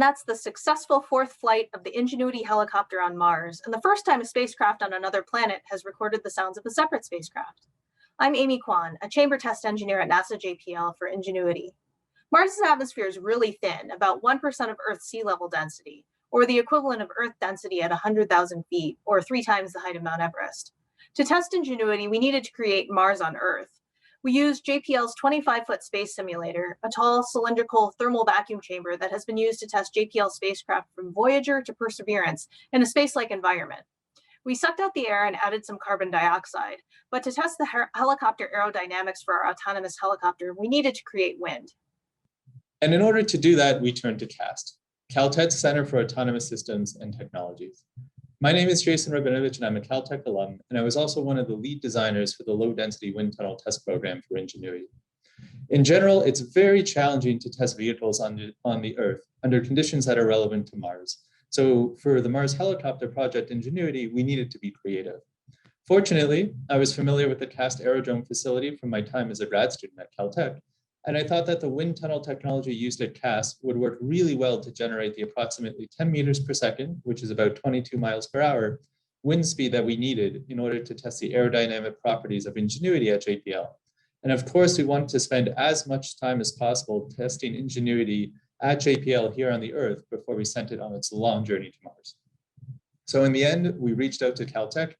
and that's the successful fourth flight of the Ingenuity helicopter on Mars, and the first time a spacecraft on another planet has recorded the sounds of a separate spacecraft. I'm Amy Kwan, a chamber test engineer at NASA JPL for Ingenuity. Mars's atmosphere is really thin, about 1% of Earth's sea level density, or the equivalent of Earth density at 100,000 feet, or 3 times the height of Mount Everest. To test Ingenuity, we needed to create Mars on Earth. We used JPL's 25-foot space simulator, a tall cylindrical thermal vacuum chamber that has been used to test JPL spacecraft from Voyager to Perseverance in a space-like environment. We sucked out the air and added some carbon dioxide, but to test the helicopter aerodynamics for our autonomous helicopter, we needed to create wind. And in order to do that, we turned to CAST, Caltech's Center for Autonomous Systems and Technologies. My name is Jason Rabinovich, and I'm a Caltech alum, and I was also one of the lead designers for the low-density wind tunnel test program for Ingenuity. In general, it's very challenging to test vehicles on the Earth under conditions that are relevant to Mars. So for the Mars helicopter project Ingenuity, we needed to be creative. Fortunately, I was familiar with the CAST aerodrome facility from my time as a grad student at Caltech, and I thought that the wind tunnel technology used at CAST would work really well to generate the approximately 10 meters per second, which is about 22 miles per hour, wind speed that we needed in order to test the aerodynamic properties of Ingenuity at JPL. And of course, we wanted to spend as much time as possible testing Ingenuity at JPL here on the Earth before we sent it on its long journey to Mars. So in the end, we reached out to Caltech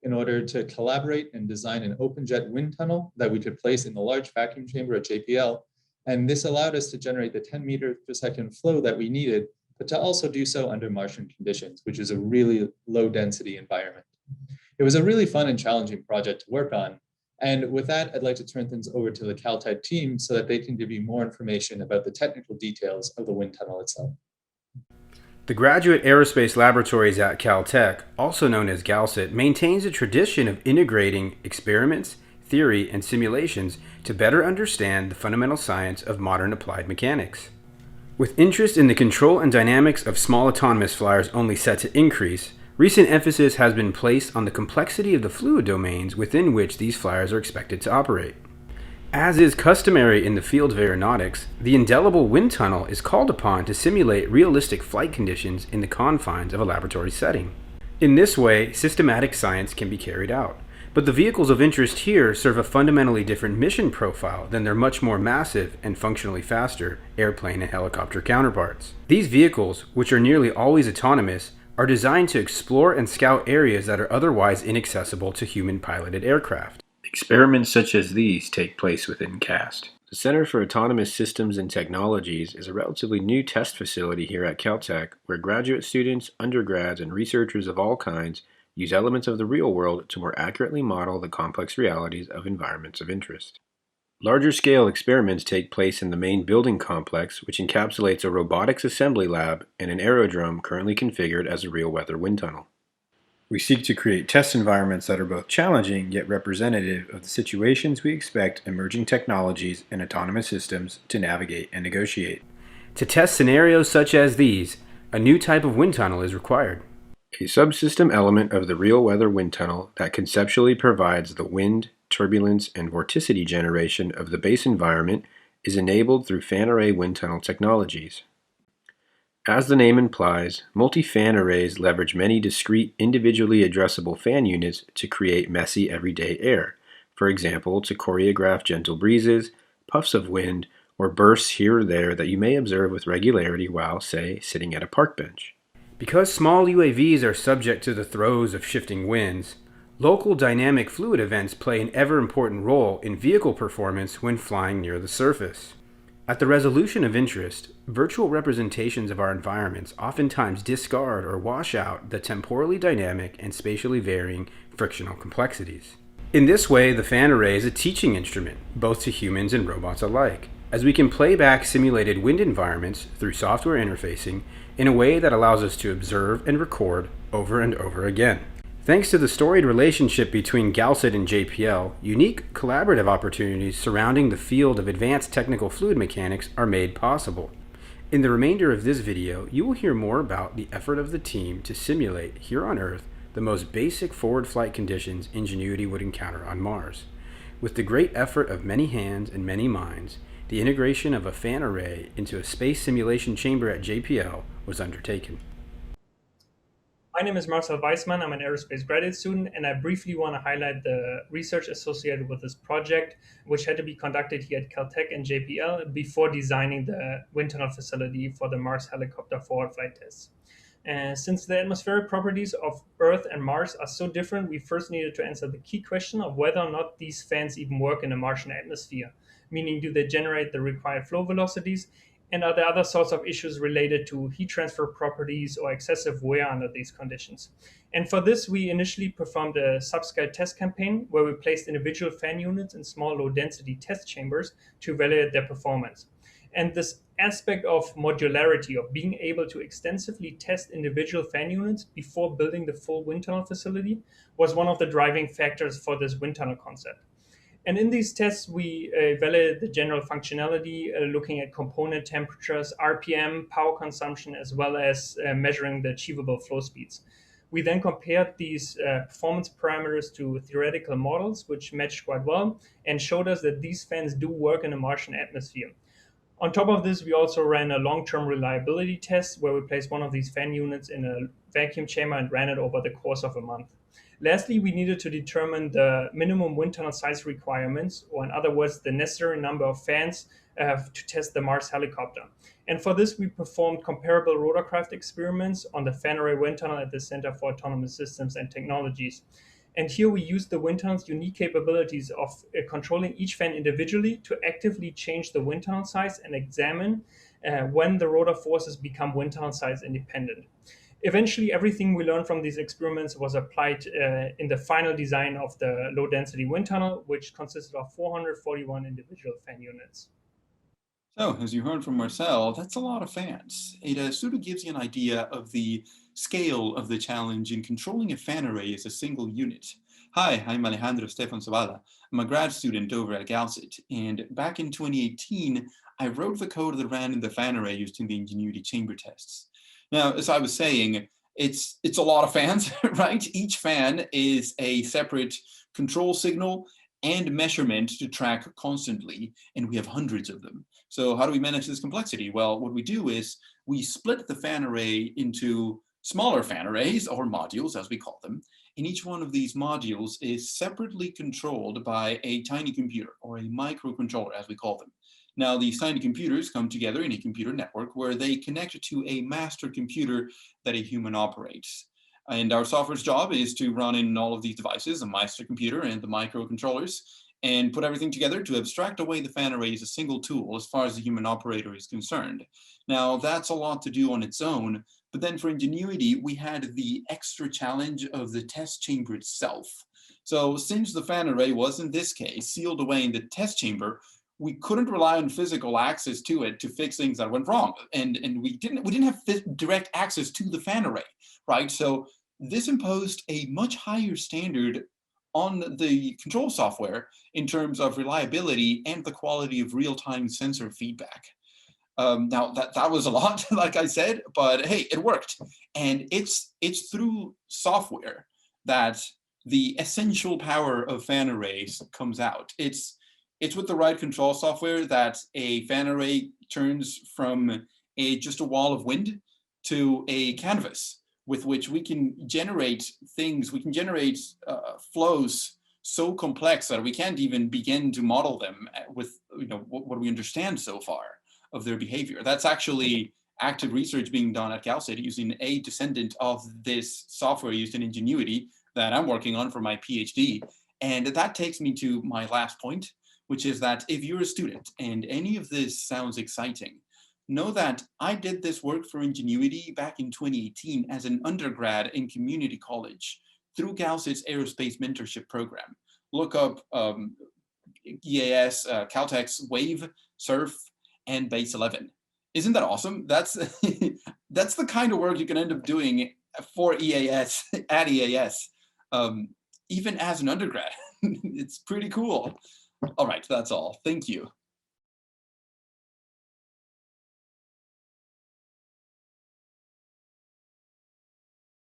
in order to collaborate and design an open jet wind tunnel that we could place in the large vacuum chamber at JPL. And this allowed us to generate the 10 meters per second flow that we needed, but to also do so under Martian conditions, which is a really low density environment. It was a really fun and challenging project to work on. And with that, I'd like to turn things over to the Caltech team so that they can give you more information about the technical details of the wind tunnel itself. The Graduate Aerospace Laboratories at Caltech, also known as GALCIT, maintains a tradition of integrating experiments, theory, and simulations to better understand the fundamental science of modern applied mechanics. With interest in the control and dynamics of small autonomous flyers only set to increase, recent emphasis has been placed on the complexity of the fluid domains within which these flyers are expected to operate. As is customary in the field of aeronautics, the indelible wind tunnel is called upon to simulate realistic flight conditions in the confines of a laboratory setting. In this way, systematic science can be carried out, but the vehicles of interest here serve a fundamentally different mission profile than their much more massive and functionally faster airplane and helicopter counterparts. These vehicles, which are nearly always autonomous, are designed to explore and scout areas that are otherwise inaccessible to human-piloted aircraft. Experiments such as these take place within CAST. The Center for Autonomous Systems and Technologies is a relatively new test facility here at Caltech where graduate students, undergrads, and researchers of all kinds use elements of the real world to more accurately model the complex realities of environments of interest. Larger scale experiments take place in the main building complex, which encapsulates a robotics assembly lab and an aerodrome currently configured as a real weather wind tunnel. We seek to create test environments that are both challenging yet representative of the situations we expect emerging technologies and autonomous systems to navigate and negotiate. To test scenarios such as these, a new type of wind tunnel is required. A subsystem element of the real weather wind tunnel that conceptually provides the wind, turbulence, and vorticity generation of the base environment is enabled through fan array wind tunnel technologies. As the name implies, multi-fan arrays leverage many discrete, individually addressable fan units to create messy, everyday air, for example, to choreograph gentle breezes, puffs of wind, or bursts here or there that you may observe with regularity while, say, sitting at a park bench. Because small UAVs are subject to the throes of shifting winds, local dynamic fluid events play an ever-important role in vehicle performance when flying near the surface. At the resolution of interest, virtual representations of our environments oftentimes discard or wash out the temporally dynamic and spatially varying frictional complexities. In this way, the fan array is a teaching instrument, both to humans and robots alike, as we can play back simulated wind environments through software interfacing in a way that allows us to observe and record over and over again. Thanks to the storied relationship between GALCIT and JPL, unique collaborative opportunities surrounding the field of advanced technical fluid mechanics are made possible. In the remainder of this video, you will hear more about the effort of the team to simulate, here on Earth, the most basic forward flight conditions Ingenuity would encounter on Mars. With the great effort of many hands and many minds, the integration of a fan array into a space simulation chamber at JPL was undertaken. My name is Marcel Weissmann. I'm an aerospace graduate student, and I briefly want to highlight the research associated with this project, which had to be conducted here at Caltech and JPL before designing the wind tunnel facility for the Mars helicopter forward flight tests. Since the atmospheric properties of Earth and Mars are so different, we first needed to answer the key question of whether or not these fans even work in a Martian atmosphere, meaning do they generate the required flow velocities, and are there other sorts of issues related to heat transfer properties or excessive wear under these conditions? And for this, we initially performed a subscale test campaign where we placed individual fan units in small low-density test chambers to evaluate their performance. And this aspect of modularity, of being able to extensively test individual fan units before building the full wind tunnel facility, was one of the driving factors for this wind tunnel concept. And in these tests, we evaluated the general functionality, looking at component temperatures, RPM, power consumption, as well as measuring the achievable flow speeds. We then compared these performance parameters to theoretical models, which matched quite well, and showed us that these fans do work in a Martian atmosphere. On top of this, we also ran a long-term reliability test where we placed one of these fan units in a vacuum chamber and ran it over the course of a month. Lastly, we needed to determine the minimum wind tunnel size requirements, or in other words, the necessary number of fans to test the Mars helicopter. And for this, we performed comparable rotorcraft experiments on the fan array wind tunnel at the Center for Autonomous Systems and Technologies. And here we used the wind tunnel's unique capabilities of controlling each fan individually to actively change the wind tunnel size and examine when the rotor forces become wind tunnel size independent. Eventually, everything we learned from these experiments was applied in the final design of the low-density wind tunnel, which consisted of 441 individual fan units. So, as you heard from Marcel, that's a lot of fans. It sort of gives you an idea of the scale of the challenge in controlling a fan array as a single unit. Hi, I'm Alejandro Stefan Zavala. I'm a grad student over at Galcit, and back in 2018, I wrote the code that ran in the fan array used in the Ingenuity chamber tests. Now, as I was saying, it's a lot of fans, right? Each fan is a separate control signal and measurement to track constantly, and we have hundreds of them. So how do we manage this complexity? Well, what we do is we split the fan array into smaller fan arrays, or modules as we call them, and each one of these modules is separately controlled by a tiny computer, or a microcontroller as we call them. Now, these tiny computers come together in a computer network where they connect to a master computer that a human operates. And our software's job is to run in all of these devices, the master computer and the microcontrollers, and put everything together to abstract away the fan array as a single tool as far as the human operator is concerned. Now, that's a lot to do on its own, but then for Ingenuity, we had the extra challenge of the test chamber itself. So since the fan array was, in this case, sealed away in the test chamber, we couldn't rely on physical access to it to fix things that went wrong. And we didn't have direct access to the fan array, right? So this imposed a much higher standard on the control software in terms of reliability and the quality of real-time sensor feedback. Now that was a lot, like I said, but hey, it worked. And it's through software that the essential power of fan arrays comes out. It's with the right control software that a fan array turns from just a wall of wind to a canvas with which we can generate things. We can generate flows so complex that we can't even begin to model them with what we understand so far of their behavior. That's actually active research being done at Galcit using a descendant of this software used in Ingenuity that I'm working on for my PhD. And that takes me to my last point, which is that if you're a student and any of this sounds exciting, know that I did this work for Ingenuity back in 2018 as an undergrad in community college through Galcit's Aerospace Mentorship Program. Look up EAS, Caltech's WAVE, SURF, and Base 11. Isn't that awesome? That's that's the kind of work you can end up doing for EAS, at EAS, even as an undergrad. It's pretty cool. All right, that's all. Thank you.